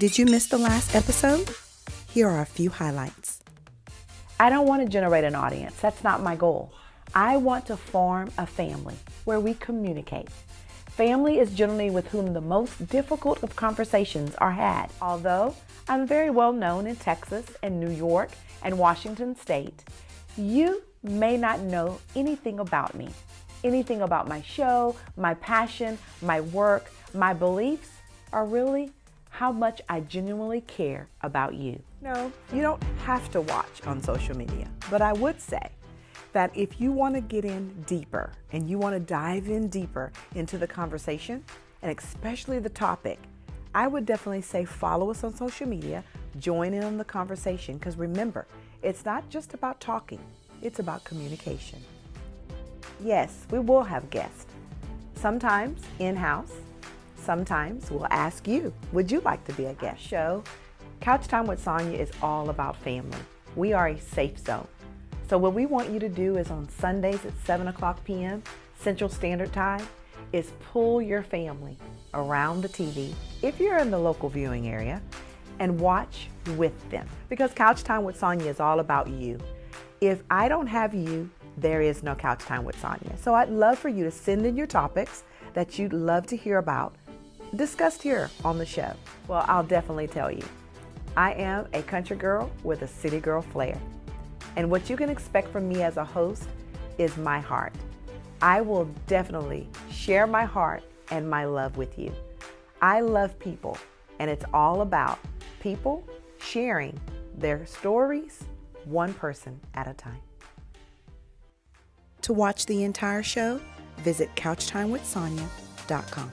Did you miss the last episode? Here are a few highlights. I don't want to generate an audience. That's not my goal. I want to form a family where we communicate. Family is generally with whom the most difficult of conversations are had. Although I'm very well known in Texas and New York and Washington State, you may not know anything about me, anything about my show, my passion, my work, my beliefs, or really how much I genuinely care about you. No, you don't have to watch on social media, but I would say that if you want to get in deeper and you want to dive in deeper into the conversation and especially the topic, I would definitely say follow us on social media, join in on the conversation, because remember, it's not just about talking, it's about communication. Yes, we will have guests, sometimes in-house, sometimes we'll ask you, would you like to be a guest? Show Couch Time with Sonja is all about family. We are a safe zone. So what we want you to do is on Sundays at 7 o'clock p.m. Central Standard Time is pull your family around the TV, if you're in the local viewing area, and watch with them. Because Couch Time with Sonja is all about you. If I don't have you, there is no Couch Time with Sonja. So I'd love for you to send in your topics that you'd love to hear about, discussed here on the show. Well, I'll definitely tell you, I am a country girl with a city girl flair. And what you can expect from me as a host is my heart. I will definitely share my heart and my love with you. I love people, and it's all about people sharing their stories, one person at a time. To watch the entire show, visit couchtimewithsonja.com.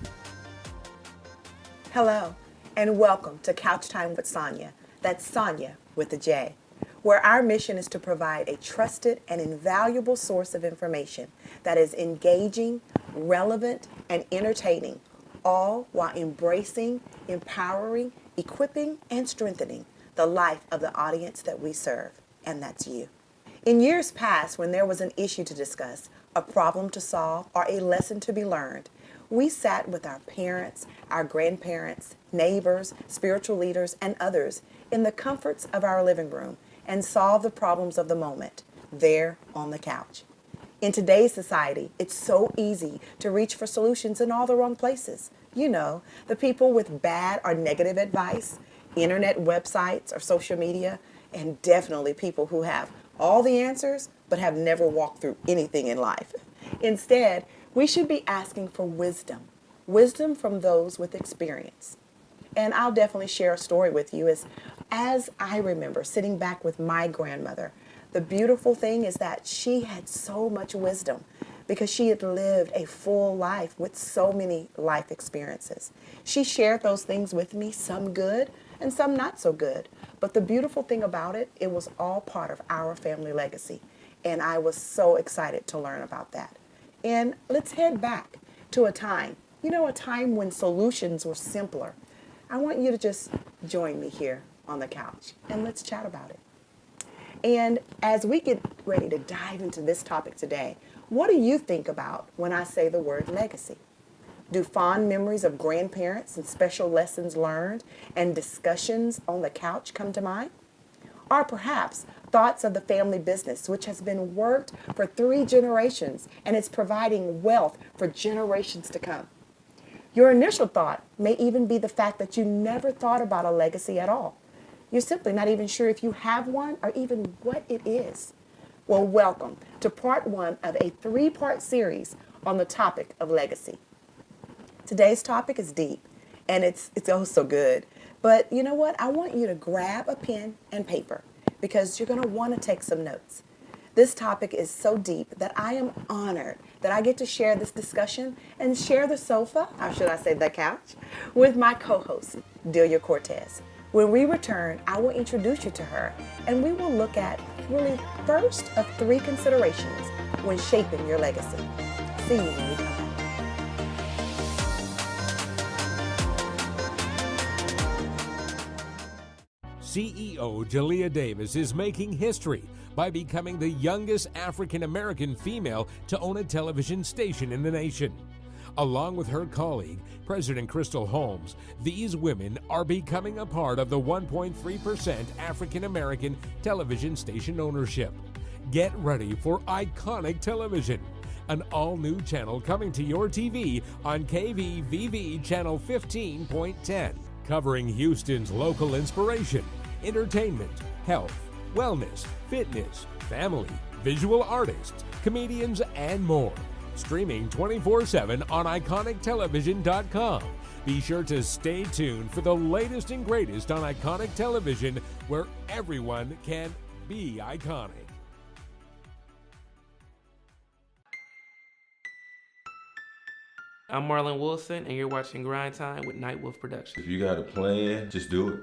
Hello, and welcome to Couch Time with Sonja. That's Sonja with a J, where our mission is to provide a trusted and invaluable source of information that is engaging, relevant, and entertaining, all while embracing, empowering, equipping, and strengthening the life of the audience that we serve, and that's you. In years past, when there was an issue to discuss, a problem to solve, or a lesson to be learned, we sat with our parents, our grandparents, neighbors, spiritual leaders, and others in the comforts of our living room and solve the problems of the moment, there on the couch. In today's society, it's so easy to reach for solutions in all the wrong places. You know, the people with bad or negative advice, internet websites or social media, and definitely people who have all the answers but have never walked through anything in life. Instead, we should be asking for wisdom from those with experience. And I'll definitely share a story with you as I remember sitting back with my grandmother. The beautiful thing is that she had so much wisdom because she had lived a full life with so many life experiences. She shared those things with me, some good and some not so good. But the beautiful thing about it, it was all part of our family legacy. And I was so excited to learn about that. And let's head back to a time when solutions were simpler. I want you to just join me here on the couch and let's chat about it. And as we get ready to dive into this topic today, what do you think about when I say the word legacy? Do fond memories of grandparents and special lessons learned and discussions on the couch come to mind? Or perhaps thoughts of the family business, which has been worked for 3 generations and is providing wealth for generations to come? Your initial thought may even be the fact that you never thought about a legacy at all. You're simply not even sure if you have one or even what it is. Well, welcome to part 1 of a 3-part series on the topic of legacy. Today's topic is deep, and it's oh so good. But you know what? I want you to grab a pen and paper because you're going to want to take some notes. This topic is so deep that I am honored that I get to share this discussion and share the sofa, or should I say the couch, with my co-host, Delia Cortez. When we return, I will introduce you to her, and we will look at really first of 3 considerations when shaping your legacy. See you when we come back. CEO Delia Davis is making history by becoming the youngest African-American female to own a television station in the nation. Along with her colleague, President Crystal Holmes, these women are becoming a part of the 1.3% African American television station ownership. Get ready for iconic television, an all-new channel coming to your TV on KVVV channel 15.10, covering Houston's local inspiration, entertainment, health, wellness, fitness, family, visual artists, comedians, and more. Streaming 24/7 on iconictelevision.com. Be sure to stay tuned for the latest and greatest on Iconic Television, where everyone can be iconic. I'm Marlon Wilson, and you're watching Grind Time with Nightwolf Productions. If you got a plan, just do it.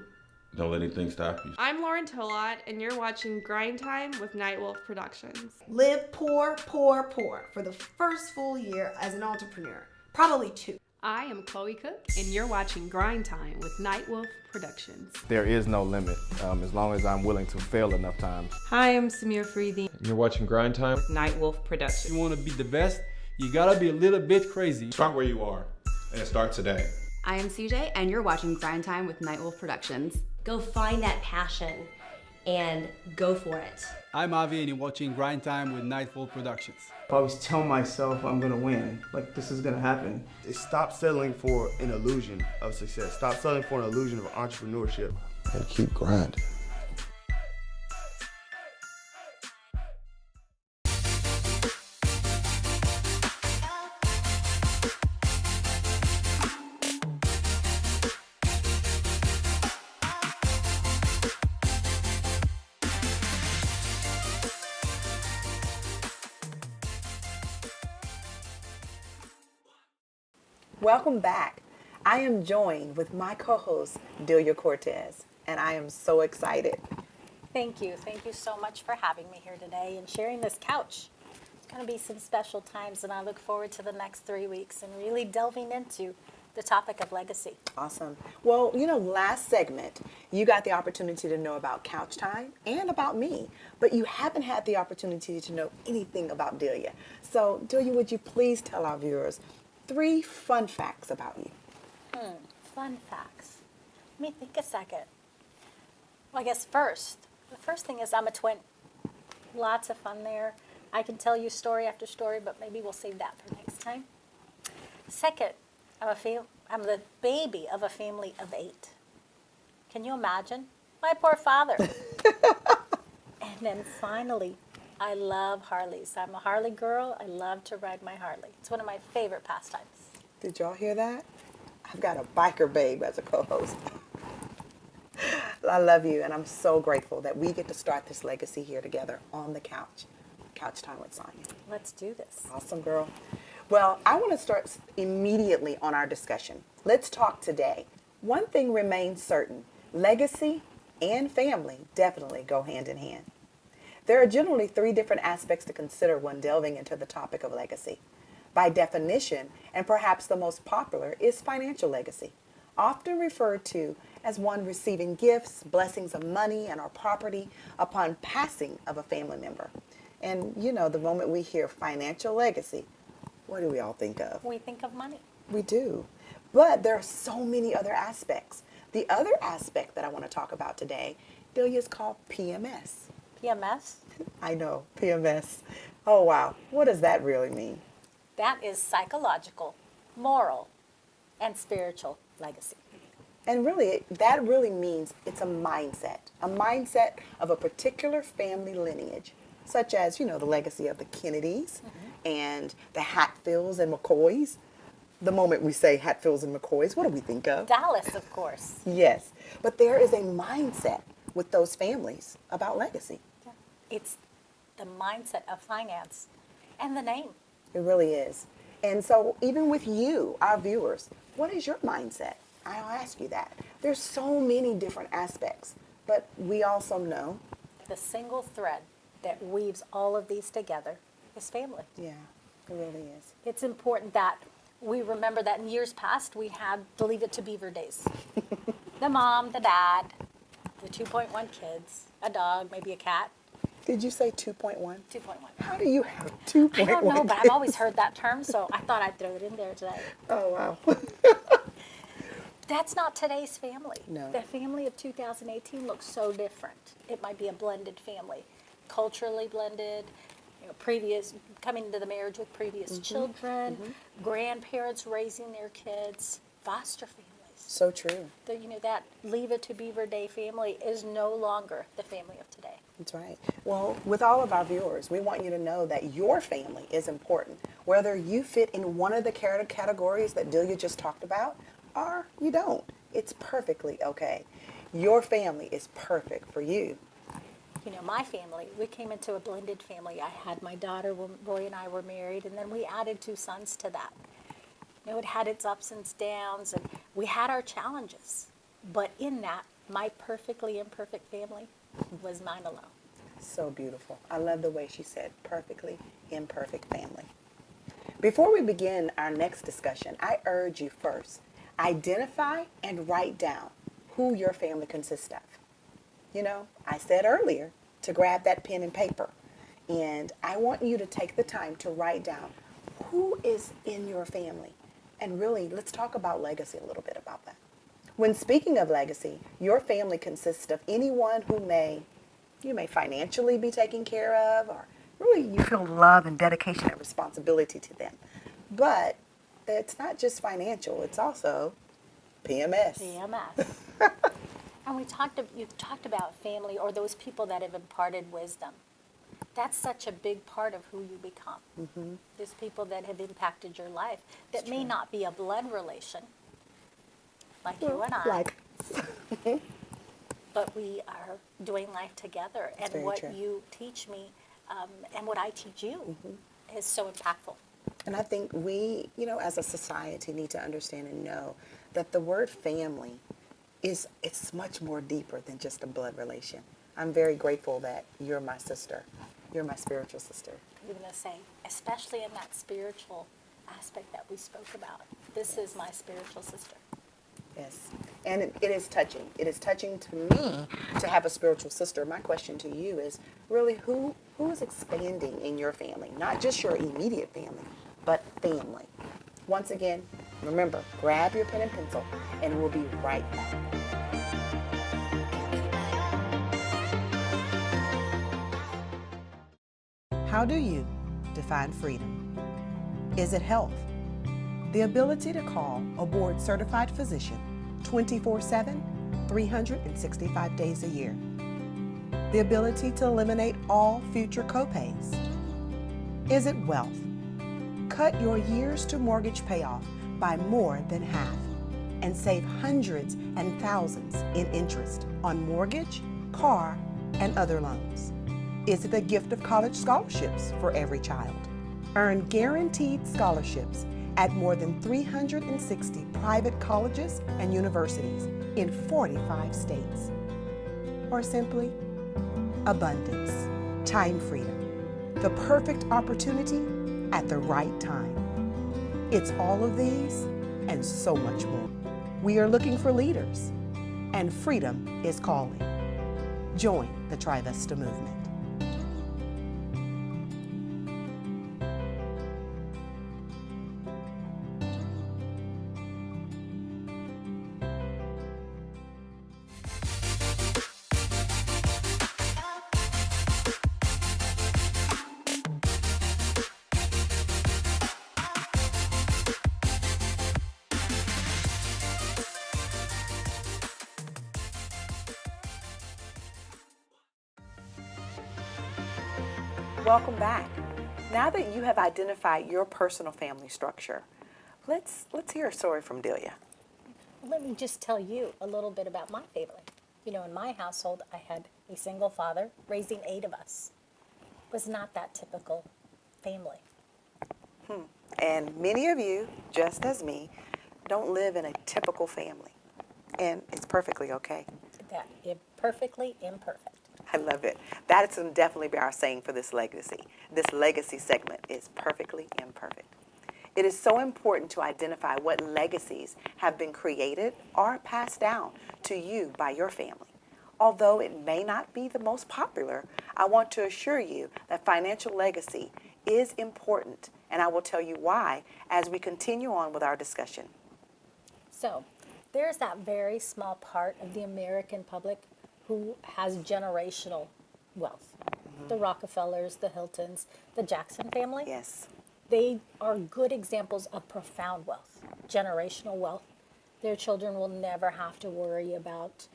Don't let anything stop you. I'm Lauren Tolot, and you're watching Grind Time with Nightwolf Productions. Live poor, poor, poor for the first full year as an entrepreneur. Probably 2. I am Chloe Cook, and you're watching Grind Time with Nightwolf Productions. There is no limit, as long as I'm willing to fail enough times. Hi, I'm Samir Freedy. You're watching Grind Time with Nightwolf Productions. You want to be the best? You gotta be a little bit crazy. Start where you are, and start today. I am CJ, and you're watching Grind Time with Nightwolf Productions. Go find that passion and go for it. I'm Avi, and you're watching Grind Time with Nightwolf Productions. I always tell myself I'm gonna win, like this is gonna happen. Stop settling for an illusion of success. Stop settling for an illusion of entrepreneurship. And keep grinding. Welcome back. I am joined with my co-host, Delia Cortez, and I am so excited. Thank you. Thank you so much for having me here today and sharing this couch. It's going to be some special times, and I look forward to the next 3 weeks and really delving into the topic of legacy. Awesome. Well, last segment, you got the opportunity to know about Couch Time and about me, but you haven't had the opportunity to know anything about Delia. So, Delia, would you please tell our viewers 3 fun facts about you? Fun facts. Let me think a second. Well, I guess the first thing is I'm a twin. Lots of fun there. I can tell you story after story, but maybe we'll save that for next time. Second, I'm the baby of a family of 8. Can you imagine? My poor father. And then finally, I love Harleys. I'm a Harley girl. I love to ride my Harley. It's one of my favorite pastimes. Did y'all hear that? I've got a biker babe as a co-host. I love you, and I'm so grateful that we get to start this legacy here together on the couch. Couch Time with Sonja. Let's do this. Awesome, girl. Well, I want to start immediately on our discussion. Let's talk today. One thing remains certain. Legacy and family definitely go hand in hand. There are generally 3 different aspects to consider when delving into the topic of legacy. By definition, and perhaps the most popular, is financial legacy, often referred to as one receiving gifts, blessings of money and or property upon passing of a family member. And the moment we hear financial legacy, what do we all think of? We think of money. We do. But there are so many other aspects. The other aspect that I want to talk about today, Delia, is called PMS. PMS? I know, PMS. Oh, wow. What does that really mean? That is psychological, moral, and spiritual legacy. And really, that really means it's a mindset of a particular family lineage, such as, the legacy of the Kennedys and the Hatfields and McCoys. The moment we say Hatfields and McCoys, what do we think of? Dallas, of course. Yes. But there is a mindset with those families about legacy. Yeah. It's the mindset of finance and the name. It really is. And so even with you, our viewers, what is your mindset? I'll ask you that. There's so many different aspects, but we also know the single thread that weaves all of these together is family. Yeah, it really is. It's important that we remember that in years past we had the Leave It to Beaver days. The mom, the dad, the 2.1 kids, a dog, maybe a cat. Did you say 2.1? 2.1. How do you have 2.1? I don't know, but I've always heard that term, so I thought I'd throw it in there today. Oh, wow. That's not today's family. No. The family of 2018 looks so different. It might be a blended family, culturally blended, previous, coming into the marriage with previous children, grandparents raising their kids, foster families. So true. That Leave It to Beaver Day family is no longer the family of today. That's right. Well, with all of our viewers, we want you to know that your family is important. Whether you fit in one of the categories that Delia just talked about, or you don't. It's perfectly okay. Your family is perfect for you. My family, we came into a blended family. I had my daughter when Roy and I were married, and then we added 2 sons to that. It had its ups and downs, and we had our challenges. But in that, my perfectly imperfect family was mine alone. So beautiful. I love the way she said perfectly imperfect family. Before we begin our next discussion, I urge you first, identify and write down who your family consists of. I said earlier to grab that pen and paper, and I want you to take the time to write down who is in your family. And really, let's talk about legacy a little bit about that. When speaking of legacy, your family consists of anyone who you may financially be taken care of, or really you feel love and dedication and responsibility to them. But it's not just financial, it's also PMS. PMS. And you've talked about family or those people that have imparted wisdom. That's such a big part of who you become. There's people that have impacted your life that may not be a blood relation, like you and I. But we are doing life together, and what you teach me and what I teach you is so impactful. And I think we, as a society need to understand and know that the word family it's much more deeper than just a blood relation. I'm very grateful that you're my sister. You're my spiritual sister. I'm going to say, especially in that spiritual aspect that we spoke about, this is my spiritual sister. Yes. And it is touching. It is touching to me to have a spiritual sister. My question to you is really who is expanding in your family? Not just your immediate family, but family. Once again, remember, grab your pen and pencil, and we'll be right back. How do you define freedom? Is it health? The ability to call a board-certified physician 24/7, 365 days a year. The ability to eliminate all future copays. Is it wealth? Cut your years to mortgage payoff by more than half and save hundreds and thousands in interest on mortgage, car, and other loans. Is it the gift of college scholarships for every child? Earn guaranteed scholarships at more than 360 private colleges and universities in 45 states. Or simply, abundance, time freedom, the perfect opportunity at the right time. It's all of these and so much more. We are looking for leaders, and freedom is calling. Join the Trivesta movement. Welcome back. Now that you have identified your personal family structure, let's hear a story from Delia. Let me just tell you a little bit about my family. In my household, I had a single father raising 8 of us. It was not that typical family. And many of you, just as me, don't live in a typical family. And it's perfectly okay. That perfectly imperfect. I love it. That's going to definitely be our saying for this legacy. This legacy segment is perfectly imperfect. It is so important to identify what legacies have been created or passed down to you by your family. Although it may not be the most popular, I want to assure you that financial legacy is important, and I will tell you why as we continue on with our discussion. So, there's that very small part of the American public who has generational wealth. The Rockefellers, the Hiltons, the Jackson family. Yes. They are good examples of profound wealth, generational wealth. Their children will never have to worry about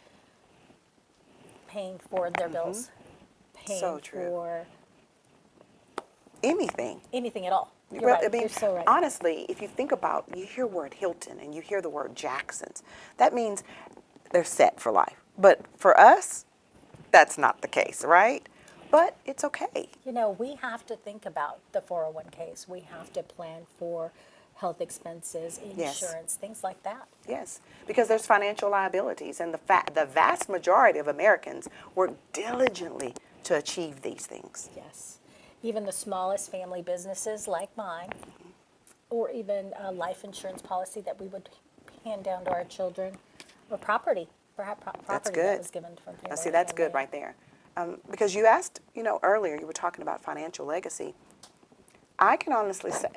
paying for their bills, paying So true. for anything at all. You're Well, right. I mean, You're so right. honestly, if you think about, you hear the word Hilton and you hear the word Jacksons, that means they're set for life. But for us, that's not the case, right? But it's okay. You know, we have to think about the 401ks. We have to plan for health expenses, insurance, things like that. Yes, because there's financial liabilities, and the vast majority of Americans work diligently to achieve these things. Yes. Even the smallest family businesses like mine, or even a life insurance policy that we would hand down to our children, or property, perhaps property that was given from family. Now, see, that's good right there. Because you asked, earlier, you were talking about financial legacy. I can honestly say,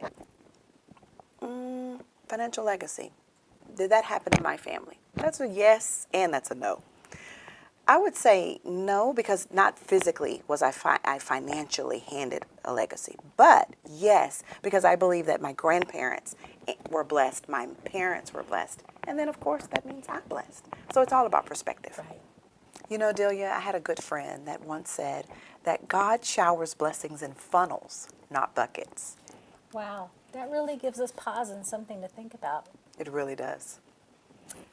financial legacy, did that happen in my family? That's a yes and that's a no. I would say no, because not physically was I financially handed a legacy. But yes, because I believe that my grandparents were blessed, my parents were blessed, and then of course that means I'm blessed. So it's all about perspective. Right. You know, Delia, I had a good friend that once said that God showers blessings in funnels, not buckets. Wow, that really gives us pause and something to think about. It really does.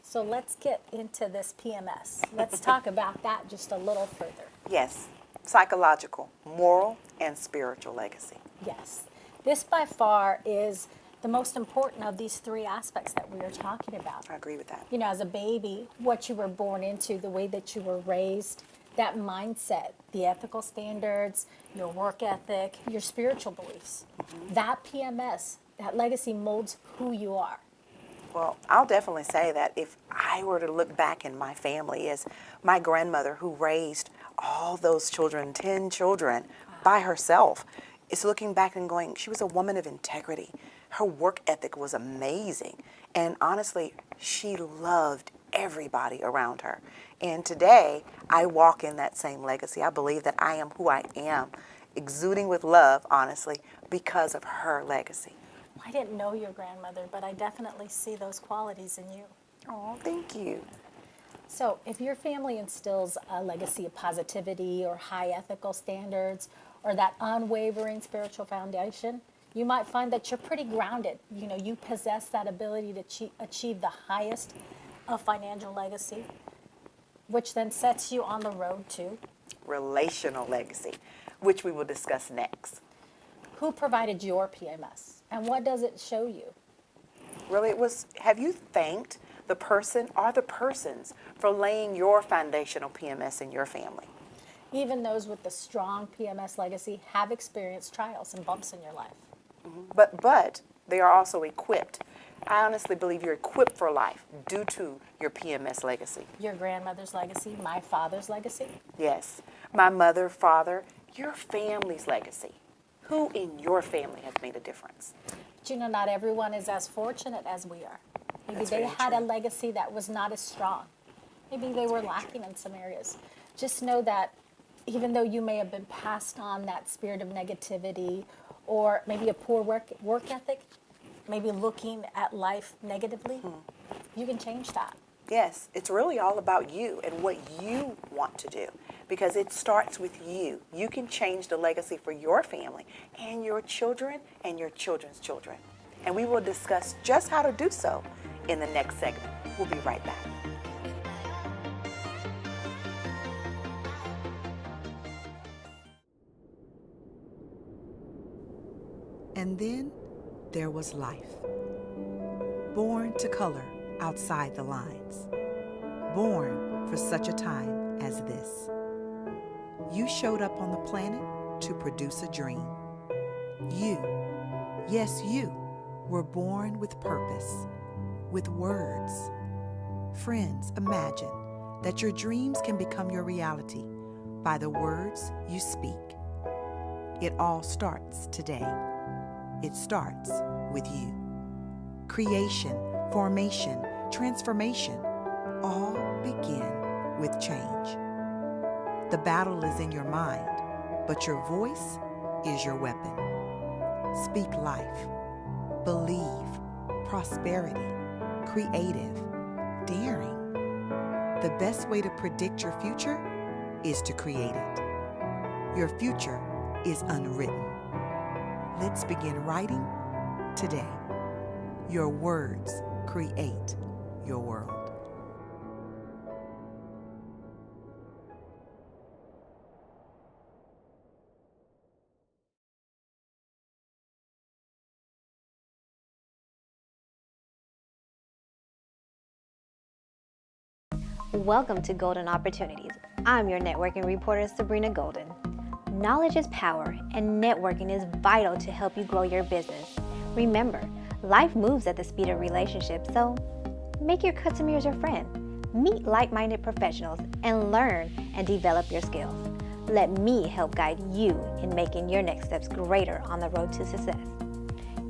So let's get into this PMS. Let's talk about that just a little further. Yes, psychological, moral, and spiritual legacy. Yes, this by far is the most important of these three aspects that we are talking about. I agree with that. You know, as a baby, what you were born into, the way that you were raised, that mindset, the ethical standards, your work ethic, your spiritual beliefs, that PMS, that legacy molds who you are. Well, I'll definitely say that if I were to look back in my family as my grandmother who raised all those children, 10 children, by herself, is looking back and going, she was a woman of integrity. Her work ethic was amazing. And honestly, she loved everybody around her. And today, I walk in that same legacy. I believe that I am who I am, exuding with love, honestly, because of her legacy. I didn't know your grandmother, but I definitely see those qualities in you. Oh, thank you. So if your family instills a legacy of positivity or high ethical standards or that unwavering spiritual foundation, you might find that you're pretty grounded. You know, you possess that ability to achieve the highest of financial legacy, which then sets you on the road to relational legacy, which we will discuss next. Who provided your PMS, and what does it show you? Really, it was, have you thanked the person or the persons for laying your foundational PMS in your family? Even those with the strong PMS legacy have experienced trials and bumps in your life. But they are also equipped. I honestly believe you're equipped for life due to your PMS legacy. Your grandmother's legacy, my father's legacy? Yes. My mother, father, your family's legacy. Who in your family has made a difference? But you know, not everyone is as fortunate as we are. Maybe they had a legacy that was not as strong. Maybe they were lacking in some areas. Just know that even though you may have been passed on that spirit of negativity or maybe a poor work ethic, maybe looking at life negatively, you can change that. Yes, it's really all about you and what you want to do, because it starts with you. You can change the legacy for your family and your children and your children's children. And we will discuss just how to do so in the next segment. We'll be right back. And then there was life. Born to color outside the lines. Born for such a time as this. You showed up on the planet to produce a dream. You, yes you, were born with purpose, with words. Friends, imagine that your dreams can become your reality by the words you speak. It all starts today. It starts with you. Creation, formation, transformation all begin with change. The battle is in your mind, but your voice is your weapon. Speak life, believe, prosperity, creative, daring. The best way to predict your future is to create it. Your future is unwritten. Let's begin writing today. Your words create your world. Welcome to Golden Opportunities. I'm your networking reporter, Sabrina Golden. Knowledge is power, and networking is vital to help you grow your business. Remember, life moves at the speed of relationships, so make your customers your friend. Meet like-minded professionals and learn and develop your skills. Let me help guide you in making your next steps greater on the road to success.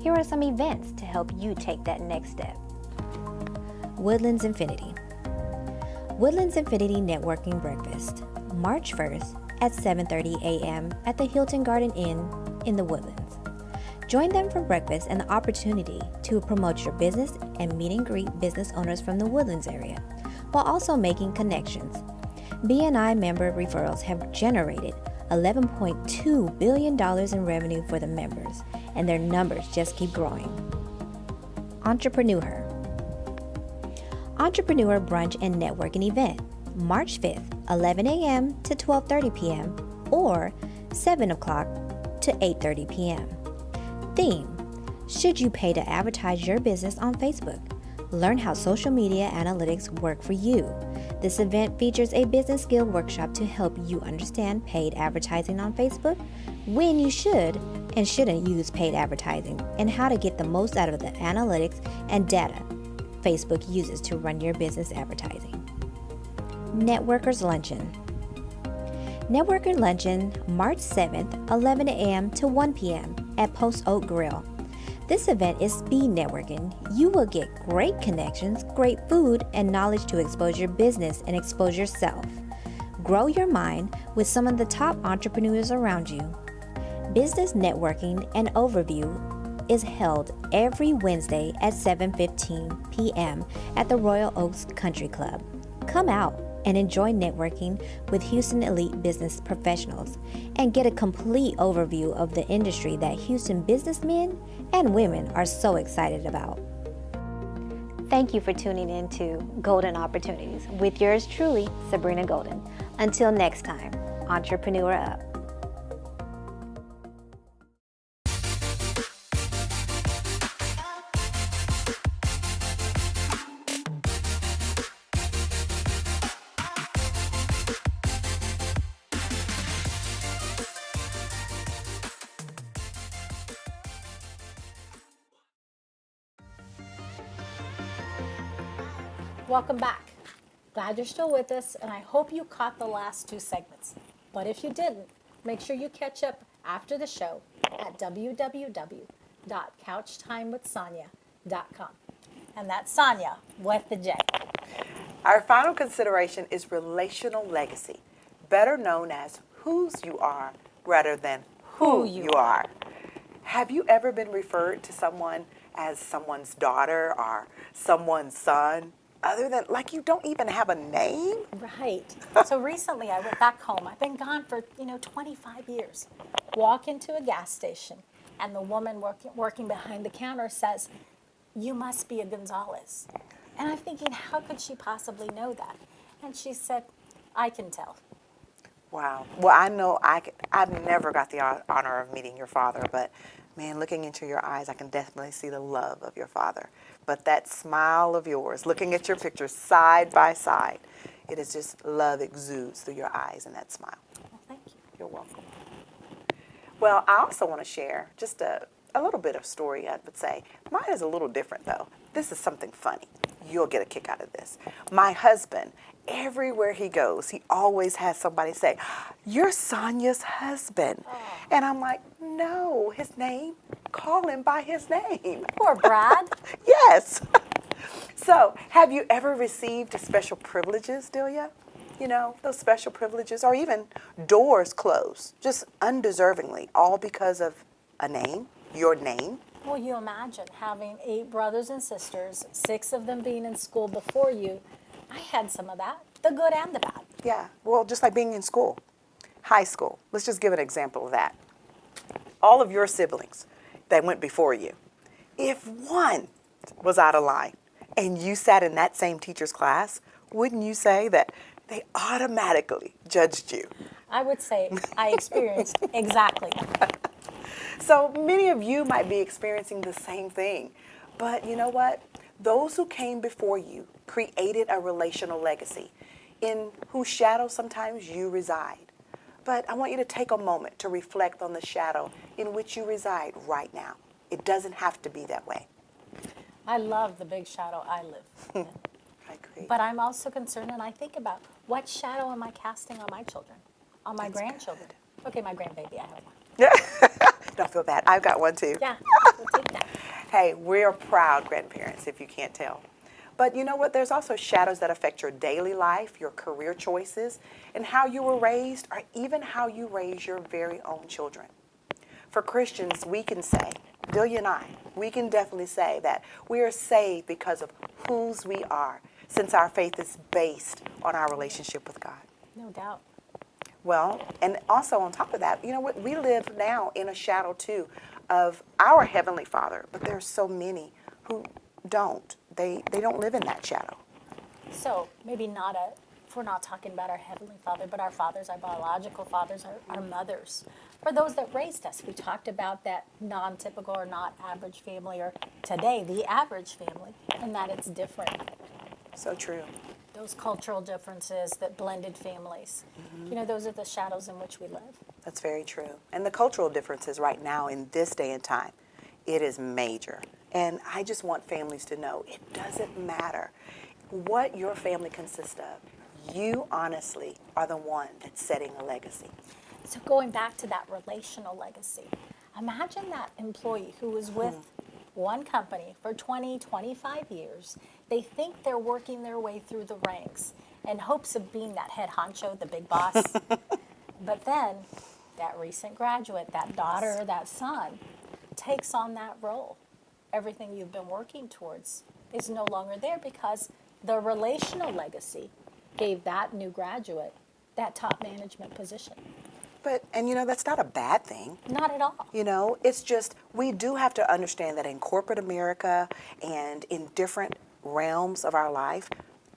Here are some events to help you take that next step. Woodlands Infinity. Woodlands Infinity Networking Breakfast, March 1st at 7:30 a.m. at the Hilton Garden Inn in the Woodlands. Join them for breakfast and the opportunity to promote your business and meet and greet business owners from the Woodlands area, while also making connections. BNI member referrals have generated $11.2 billion in revenue for the members, and their numbers just keep growing. Entrepreneur Brunch and Networking Event, March 5th, 11 a.m. to 12:30 p.m. or 7 o'clock to 8:30 p.m. Theme: should you pay to advertise your business on Facebook? Learn how social media analytics work for you. This event features a business skill workshop to help you understand paid advertising on Facebook, when you should and shouldn't use paid advertising, and how to get the most out of the analytics and data Facebook uses to run your business advertising. Networkers Luncheon. Networker Luncheon, March 7th, 11 a.m. to 1 p.m. at Post Oak Grill. This event is speed networking. You will get great connections, great food, and knowledge to expose your business and expose yourself. Grow your mind with some of the top entrepreneurs around you. Business networking and overview is held every Wednesday at 7:15 p.m. at the Royal Oaks Country Club. Come out and enjoy networking with Houston elite business professionals and get a complete overview of the industry that Houston businessmen and women are so excited about. Thank you for tuning in to Golden Opportunities with yours truly, Sabrina Golden. Until next time, Entrepreneur Up. Welcome back. Glad you're still with us, and I hope you caught the last two segments. But if you didn't, make sure you catch up after the show at www.couchtimewithsonya.com. And that's Sonja with the J. Our final consideration is relational legacy, better known as whose you are rather than who you are. Have you ever been referred to someone as someone's daughter or someone's son, other than, like, you don't even have a name? Right. So recently I went back home. I've been gone for, 25 years. Walk into a gas station, and the woman working behind the counter says, "You must be a Gonzalez." And I'm thinking, how could she possibly know that? And she said, "I can tell." Wow. Well, I know I've never got the honor of meeting your father, but man, looking into your eyes, I can definitely see the love of your father. But that smile of yours, looking at your pictures side by side, it is just love exudes through your eyes and that smile. Well, thank you. You're welcome. Well, I also want to share just a little bit of story, I would say. Mine is a little different, though. This is something funny. You'll get a kick out of this. My husband everywhere he goes, he always has somebody say, "You're Sonja's husband." And I'm like, no, his name, call him by his name. Poor Brad. Yes. So, have you ever received special privileges, Delia? You know, those special privileges, or even doors closed, just undeservingly, all because of a name, your name? Well, you imagine having 8 brothers and sisters, 6 of them being in school before you. I had some of that, the good and the bad. Yeah, well, just like being in school, high school. Let's just give an example of that. All of your siblings that went before you, if one was out of line and you sat in that same teacher's class, wouldn't you say that they automatically judged you? I would say I experienced exactly that. So many of you might be experiencing the same thing. But you know what? Those who came before you created a relational legacy in whose shadow sometimes you reside. But I want you to take a moment to reflect on the shadow in which you reside right now. It doesn't have to be that way. I love the big shadow I live in. I agree. But I'm also concerned, and I think about what shadow am I casting on my children, on my grandchildren. Good. Okay, my grandbaby, I have one. Don't feel bad. I've got one too. Yeah, we'll take that. Hey, we're proud grandparents, if you can't tell. But you know what? There's also shadows that affect your daily life, your career choices, and how you were raised, or even how you raise your very own children. For Christians, we can say, Delia and I, we can definitely say that we are saved because of whose we are, since our faith is based on our relationship with God. No doubt. Well, and also on top of that, you know what? We live now in a shadow too of our Heavenly Father, but there are so many who don't. They don't live in that shadow. So maybe not if we're not talking about our Heavenly Father, but our fathers, our biological fathers, our mothers, or those that raised us. We talked about that non-typical or not average family, or today, the average family, and that it's different. So true. Those cultural differences that blended families. Mm-hmm. You know, those are the shadows in which we live. That's very true. And the cultural differences right now in this day and time, it is major. And I just want families to know it doesn't matter what your family consists of. You honestly are the one that's setting a legacy. So going back to that relational legacy, imagine that employee who was with one company for 20, 25 years. They think they're working their way through the ranks in hopes of being that head honcho, the big boss. But then that recent graduate, that daughter, that son, takes on that role. Everything you've been working towards is no longer there because the relational legacy gave that new graduate that top management position. But, and you know, that's not a bad thing. Not at all. You know, it's just, we do have to understand that in corporate America and in different realms of our life,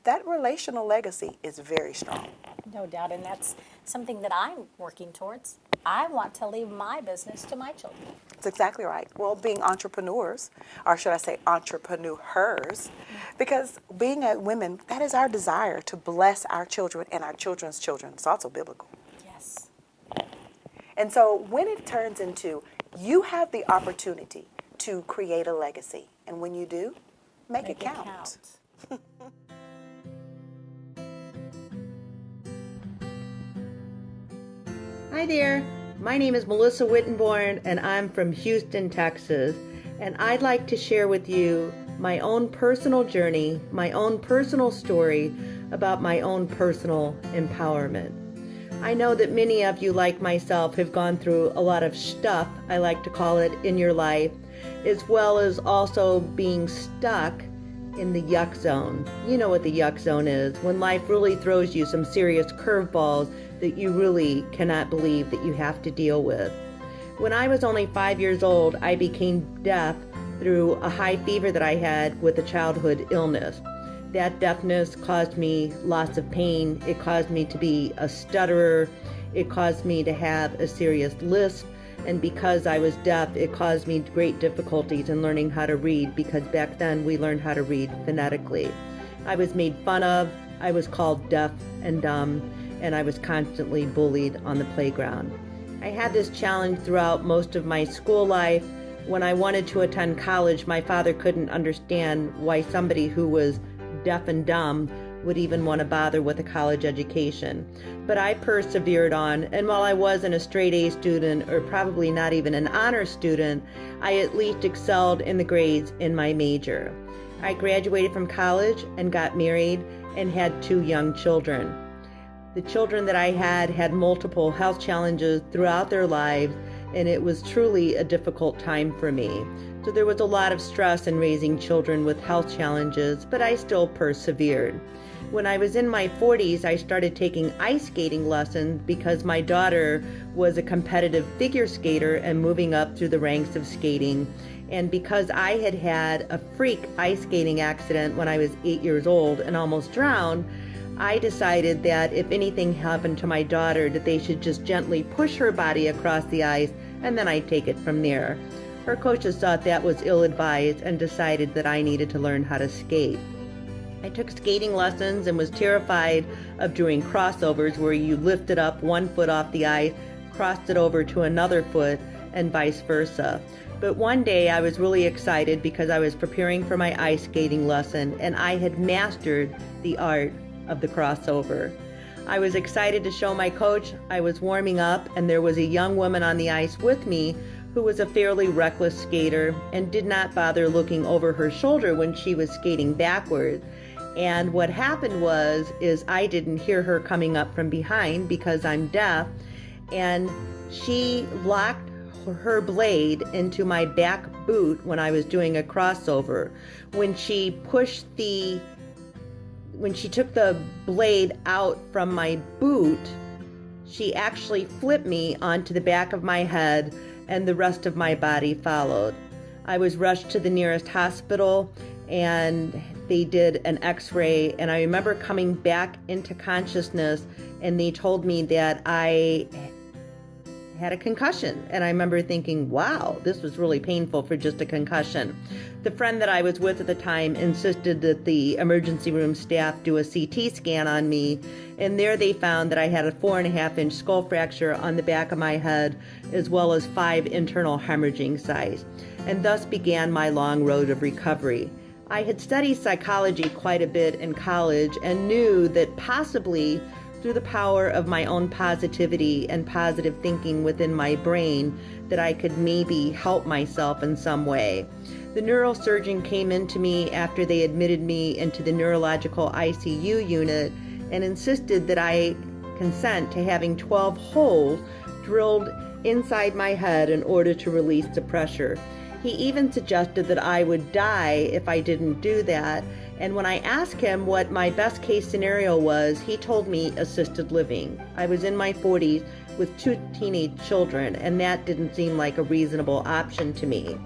that relational legacy is very strong. No doubt, and that's something that I'm working towards. I want to leave my business to my children. That's exactly right. Well, being entrepreneurs, or should I say entrepreneurs, because being a women, that is our desire to bless our children and our children's children. It's also biblical. Yes. And so when it turns into, you have the opportunity to create a legacy, and when you do, make it count. Hi there, my name is Melissa Wittenborn and I'm from Houston, Texas, and I'd like to share with you my own personal journey, my own personal story about my own personal empowerment. I know that many of you, like myself, have gone through a lot of stuff, I like to call it, in your life, as well as also being stuck in the yuck zone. You know what the yuck zone is, when life really throws you some serious curveballs that you really cannot believe that you have to deal with. When I was only 5 years old, I became deaf through a high fever that I had with a childhood illness. That deafness caused me lots of pain. It caused me to be a stutterer. It caused me to have a serious lisp. And because I was deaf, it caused me great difficulties in learning how to read, because back then we learned how to read phonetically. I was made fun of. I was called deaf and dumb, and I was constantly bullied on the playground. I had this challenge throughout most of my school life. When I wanted to attend college, my father couldn't understand why somebody who was deaf and dumb would even want to bother with a college education. But I persevered on, and while I wasn't a straight A student or probably not even an honor student, I at least excelled in the grades in my major. I graduated from college and got married and had 2 young children. The children that I had multiple health challenges throughout their lives, and it was truly a difficult time for me. So there was a lot of stress in raising children with health challenges, but I still persevered. When I was in my 40s, I started taking ice skating lessons because my daughter was a competitive figure skater and moving up through the ranks of skating. And because I had had a freak ice skating accident when I was 8 years old and almost drowned, I decided that if anything happened to my daughter, that they should just gently push her body across the ice and then I'd take it from there. Her coaches thought that was ill-advised and decided that I needed to learn how to skate. I took skating lessons and was terrified of doing crossovers where you lifted up one foot off the ice, crossed it over to another foot, and vice versa. But one day I was really excited because I was preparing for my ice skating lesson and I had mastered the art of the crossover. I was excited to show my coach. I was warming up and there was a young woman on the ice with me who was a fairly reckless skater and did not bother looking over her shoulder when she was skating backwards. And what happened is I didn't hear her coming up from behind because I'm deaf, and she locked her blade into my back boot when I was doing a crossover. When she took the blade out from my boot, she actually flipped me onto the back of my head and the rest of my body followed. I was rushed to the nearest hospital and they did an x-ray, and I remember coming back into consciousness and they told me that I had a concussion. And I remember thinking, wow, this was really painful for just a concussion. The friend that I was with at the time insisted that the emergency room staff do a CT scan on me, and there they found that I had a 4.5-inch skull fracture on the back of my head, as well as 5 internal hemorrhaging sites. And thus began my long road of recovery. I had studied psychology quite a bit in college and knew that possibly through the power of my own positivity and positive thinking within my brain that I could maybe help myself in some way. The neurosurgeon came into me after they admitted me into the neurological ICU unit and insisted that I consent to having 12 holes drilled inside my head in order to release the pressure. He even suggested that I would die if I didn't do that. And when I asked him what my best case scenario was, he told me assisted living. I was in my 40s with 2 teenage children, and that didn't seem like a reasonable option to me.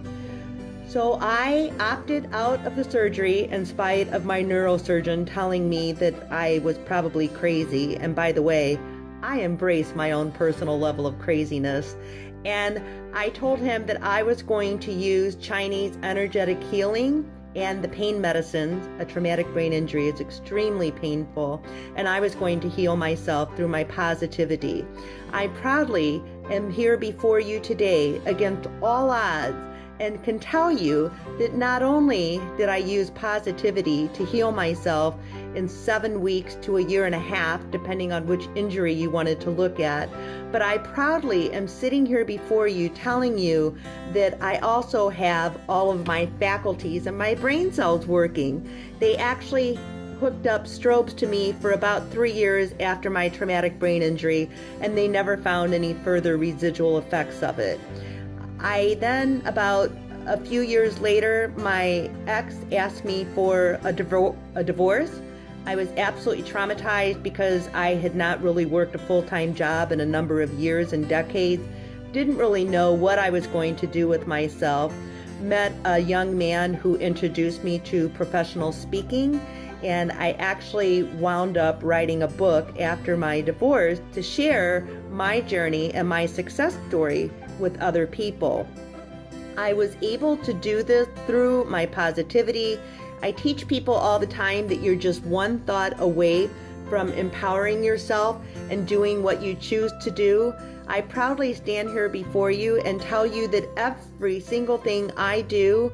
So I opted out of the surgery in spite of my neurosurgeon telling me that I was probably crazy. And by the way, I embrace my own personal level of craziness. And I told him that I was going to use Chinese energetic healing and the pain medicines. A traumatic brain injury is extremely painful, and I was going to heal myself through my positivity. I proudly am here before you today against all odds and can tell you that not only did I use positivity to heal myself in 7 weeks to a year and a half, depending on which injury you wanted to look at, but I proudly am sitting here before you telling you that I also have all of my faculties and my brain cells working. They actually hooked up strobes to me for about 3 years after my traumatic brain injury, and they never found any further residual effects of it. I then, about a few years later, my ex asked me for a divorce. I was absolutely traumatized because I had not really worked a full-time job in a number of years and decades, didn't really know what I was going to do with myself, met a young man who introduced me to professional speaking, and I actually wound up writing a book after my divorce to share my journey and my success story with other people. I was able to do this through my positivity. I teach people all the time that you're just one thought away from empowering yourself and doing what you choose to do. I proudly stand here before you and tell you that every single thing I do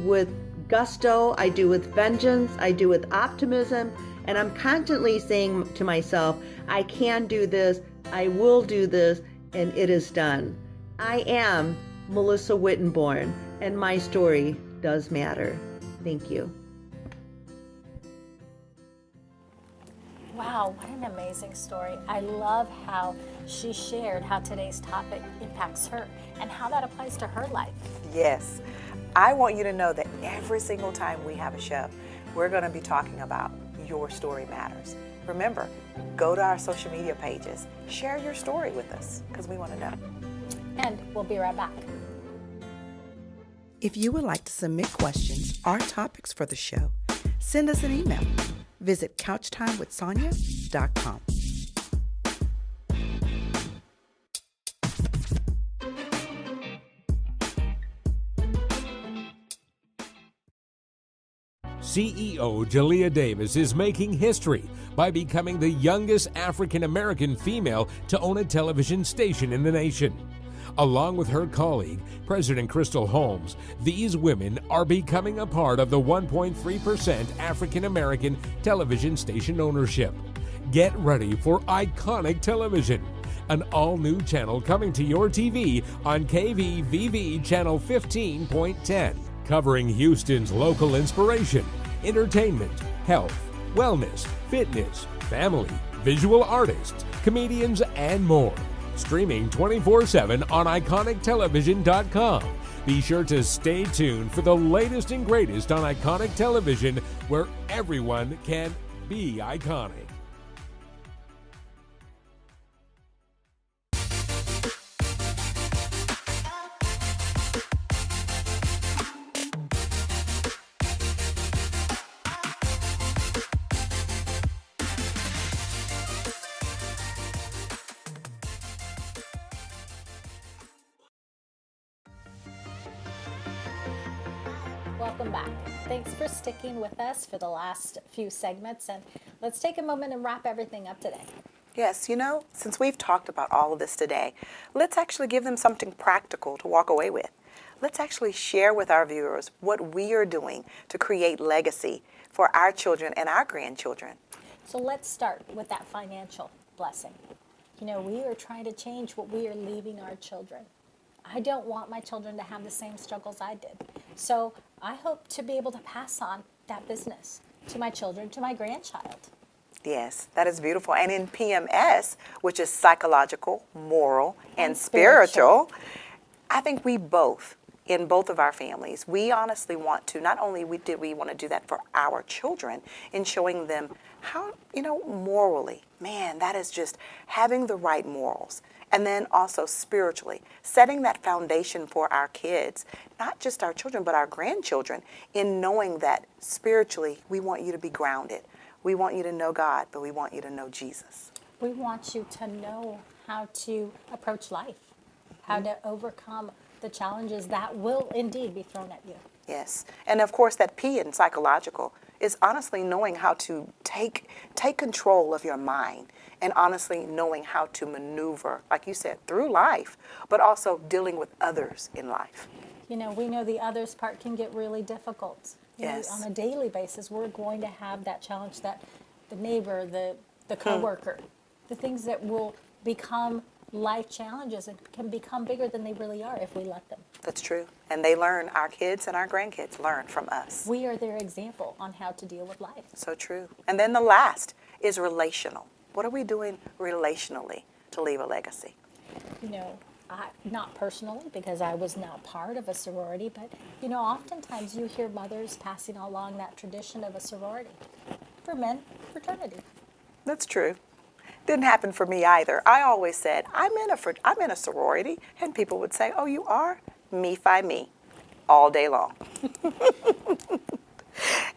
with gusto, I do with vengeance, I do with optimism, And I'm constantly saying to myself, I can do this, I will do this, and it is done. I am Melissa Wittenborn, and my story does matter. Thank you. Wow, what an amazing story. I love how she shared how today's topic impacts her and how that applies to her life. Yes. I want you to know that every single time we have a show, we're going to be talking about Your Story Matters. Remember, go to our social media pages, share your story with us, because we want to know. And we'll be right back. If you would like to submit questions or topics for the show, send us an email. Visit couchtimewithsonya.com. CEO Jalea Davis is making history by becoming the youngest African-American female to own a television station in the nation. Along with her colleague, President Crystal Holmes, these women are becoming a part of the 1.3% African-American television station ownership. Get ready for iconic television, an all-new channel coming to your TV on KVVV Channel 15.10, covering Houston's local inspiration, entertainment, health, wellness, fitness, family, visual artists, comedians, and more. Streaming 24/7 on iconictelevision.com. Be sure to stay tuned for the latest and greatest on Iconic Television, where everyone can be iconic. Welcome back. Thanks for sticking with us for the last few segments, and let's take a moment and wrap everything up today. Yes, you know, since we've talked about all of this today, let's actually give them something practical to walk away with. Let's actually share with our viewers what we are doing to create legacy for our children and our grandchildren. So let's start with that financial blessing. You know, we are trying to change what we are leaving our children. I don't want my children to have the same struggles I did. So I hope to be able to pass on that business to my children, to my grandchild. Yes, that is beautiful. And in PMS, which is psychological, moral, and spiritual, I think we both, in both of our families, we honestly want to, not only did we want to do that for our children in showing them how, you know, morally, man, that is just having the right morals. And then also spiritually, setting that foundation for our kids, not just our children, but our grandchildren, in knowing that spiritually, we want you to be grounded. We want you to know God, but we want you to know Jesus. We want you to know how to approach life, how to overcome the challenges that will indeed be thrown at you. Yes. And of course, that P in psychological is honestly knowing how to take control of your mind, and honestly knowing how to maneuver, like you said, through life, but also dealing with others in life. You know, we know the others part can get really difficult. You know, on a daily basis, we're going to have that challenge, that the neighbor, the coworker, the things that will become life challenges and can become bigger than they really are if we let them. That's true. And they learn, our kids and our grandkids learn from us. We are their example on how to deal with life. So true. And then the last is relational. What are we doing relationally to leave a legacy? You know, not personally, because I was not part of a sorority, but, you know, oftentimes you hear mothers passing along that tradition of a sorority. For men, fraternity. That's true. Didn't happen for me either. I always said, I'm in a sorority, and people would say, oh, you are? Me fi me, all day long.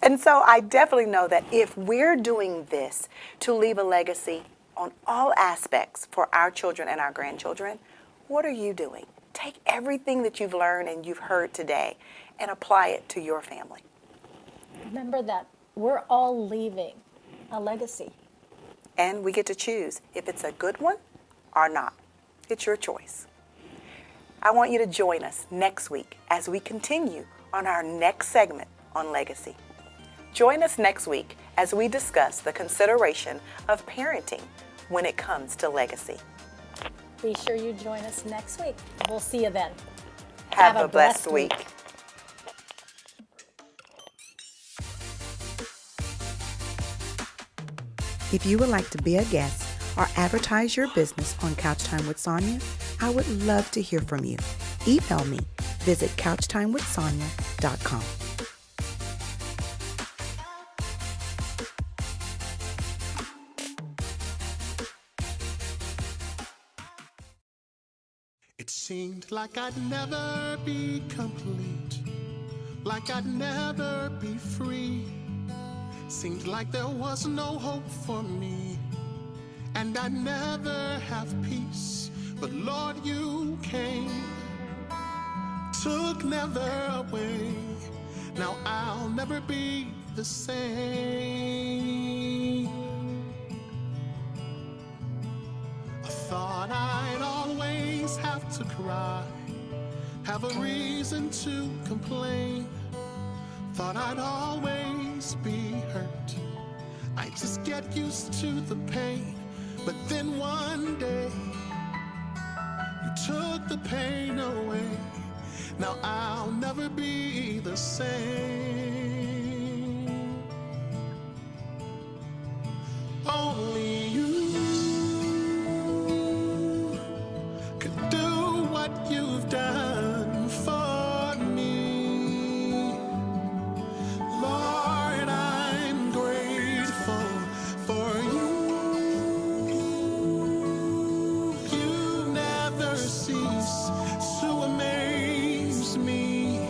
And so I definitely know that if we're doing this to leave a legacy on all aspects for our children and our grandchildren, what are you doing? Take everything that you've learned and you've heard today and apply it to your family. Remember that we're all leaving a legacy. And we get to choose if it's a good one or not. It's your choice. I want you to join us next week as we continue on our next segment on legacy. Join us next week as we discuss the consideration of parenting when it comes to legacy. Be sure you join us next week. We'll see you then. Have a blessed week. If you would like to be a guest or advertise your business on Couch Time with Sonja, I would love to hear from you. Email me. Visit couchtimewithsonya.com. It seemed like I'd never be complete, like I'd never be free. Seemed like there was no hope for me, and I'd never have peace. But Lord, you came, took never away. Now I'll never be the same. I thought I'd always have to cry, have a reason to complain. Thought I'd always be hurt, I just get used to the pain. But then one day, you took the pain away. Now I'll never be the same. Only you could do what you've done for me. Lord, I'm grateful for you. You never cease to amaze me.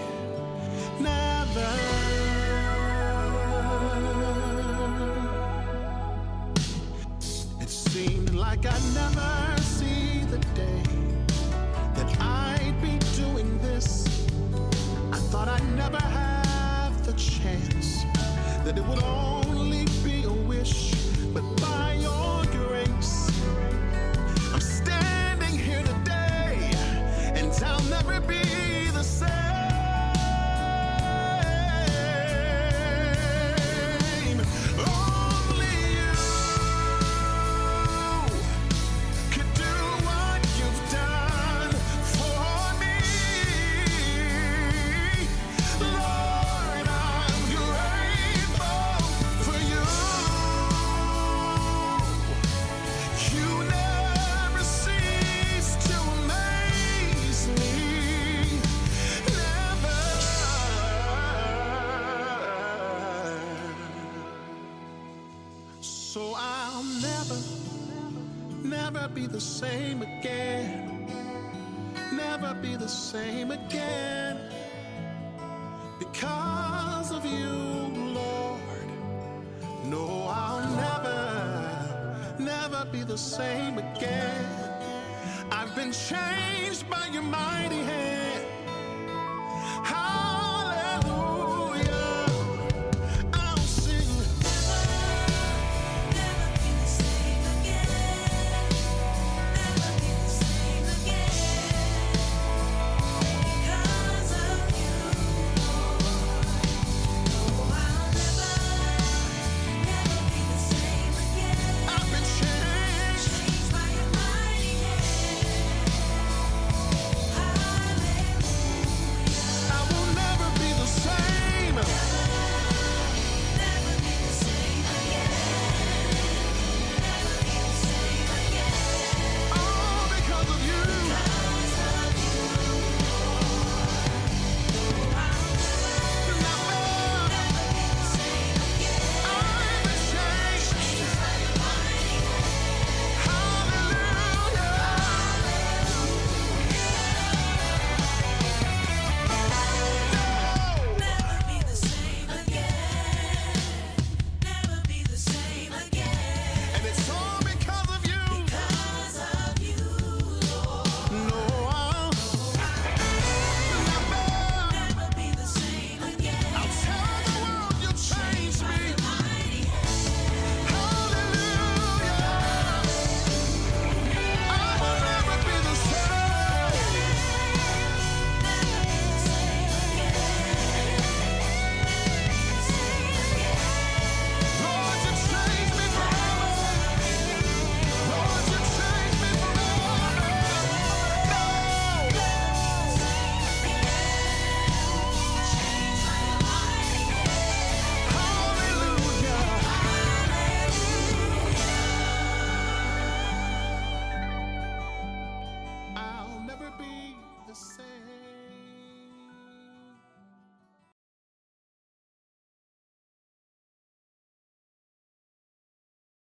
Never. It seemed like I'd never see the day that I'd be doing this. I thought I'd never have the chance, that it would only be a wish. But by your grace, I'm standing here today, and I'll never be the same. Only you could do what you've done for me. Lord, I'm grateful for you. You never cease to amaze me. Never. So I'll never be the same again. Never be the same again. Because of you, Lord. No, I'll never be the same again. I've been changed by your mighty hand.